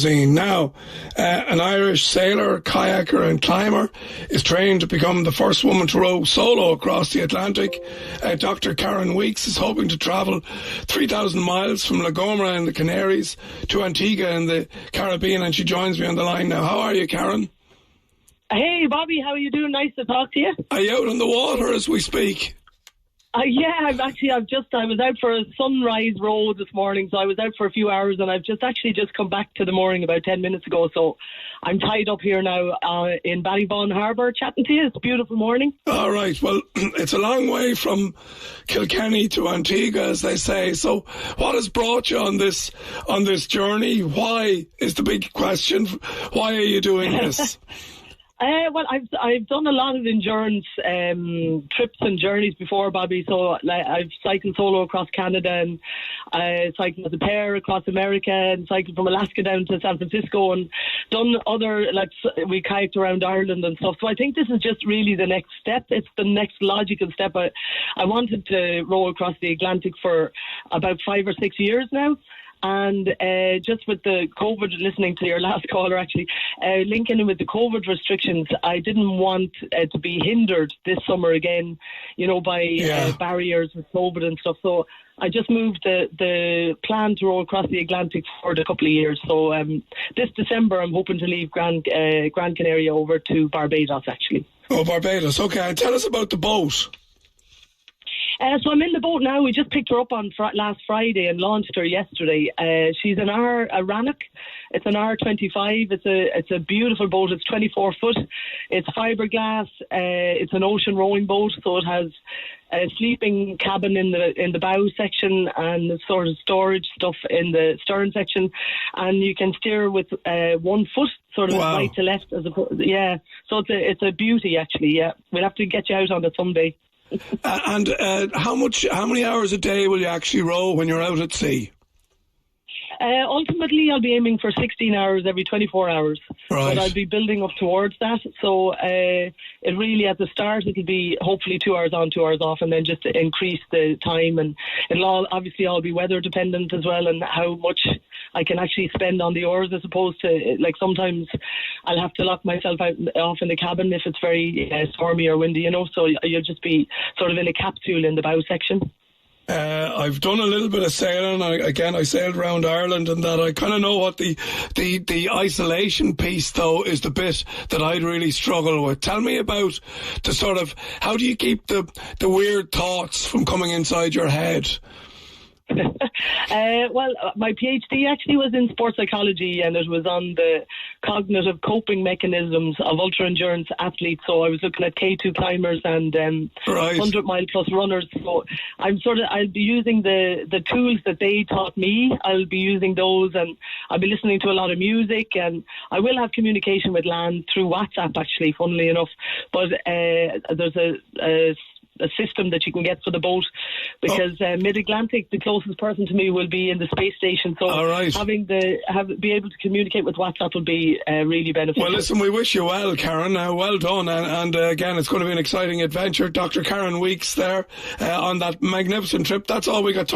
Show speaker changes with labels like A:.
A: Now, an Irish sailor, kayaker and climber is trained to become the first woman to row solo across the Atlantic. Dr. Karen Weekes is hoping to travel 3,000 miles from La Gomera in the Canaries to Antigua in the Caribbean, and she joins me on the line now. How are you, Karen?
B: Hey, Bobby, how are you doing? Nice to talk to you.
A: Are you out on the water as we speak?
B: Yeah, I was out for a sunrise row this morning, so I was out for a few hours, and I've just come back to the mooring about 10 minutes ago, so I'm tied up here now in Ballyvaughan Harbour chatting to you. It's a beautiful morning. All
A: right, well, it's a long way from Kilkenny to Antigua, as they say, so what has brought you on this journey? Why is the big question? Why are you doing this?
B: Well, I've done a lot of endurance trips and journeys before, Bobby. So I've cycled solo across Canada, and I cycled as a pair across America, and cycled from Alaska down to San Francisco, and done other, we kayaked around Ireland and stuff. So I think this is just really the next step. It's the next logical step. I wanted to row across the Atlantic for about 5 or 6 years now. And just with the COVID, listening to your last caller actually, linking in with the COVID restrictions, I didn't want to be hindered this summer again, by barriers with COVID and stuff. So I just moved the plan to row across the Atlantic for a couple of years. So this December, I'm hoping to leave Gran Canaria over to Barbados, actually.
A: Oh, Barbados. Okay. Tell us about the boat.
B: So I'm in the boat now. We just picked her up on last Friday and launched her yesterday. She's an Rannoch. It's an R25. It's a beautiful boat. It's 24 foot. It's fiberglass. It's an ocean rowing boat, so it has a sleeping cabin in the bow section and sort of storage stuff in the stern section, and you can steer with 1 foot, sort of right to left, as opposed. Yeah, so it's a beauty actually. Yeah, we'll have to get you out on it someday.
A: And how many hours a day will you actually row when you're out at sea?
B: Ultimately, I'll be aiming for 16 hours every 24 hours.
A: Right.
B: But I'll be building up towards that. So it really, at the start, it'll be hopefully 2 hours on, 2 hours off, and then just to increase the time. And it'll all be weather dependent as well, and how much I can actually spend on the oars, as opposed to, sometimes I'll have to lock myself off in the cabin if it's very stormy or windy, so you'll just be sort of in a capsule in the bow section.
A: I've done a little bit of sailing. I sailed around Ireland, and that I kind of know what the isolation piece, though, is the bit that I'd really struggle with. Tell me about the sort of, how do you keep the weird thoughts from coming inside your head?
B: Well, my PhD actually was in sports psychology, and it was on the cognitive coping mechanisms of ultra-endurance athletes. So I was looking at K2 climbers and 100-mile plus runners. So I'll be using the tools that they taught me. I'll be using those, and I'll be listening to a lot of music, and I will have communication with land through WhatsApp, actually, funnily enough. But there's a system that you can get for the boat, because mid-Atlantic, the closest person to me will be in the space station, so be able to communicate with WhatsApp will be really beneficial.
A: Well, listen, we wish you well, Karen. Well done, and again, it's going to be an exciting adventure. Dr. Karen Weekes there on that magnificent trip. That's all we got time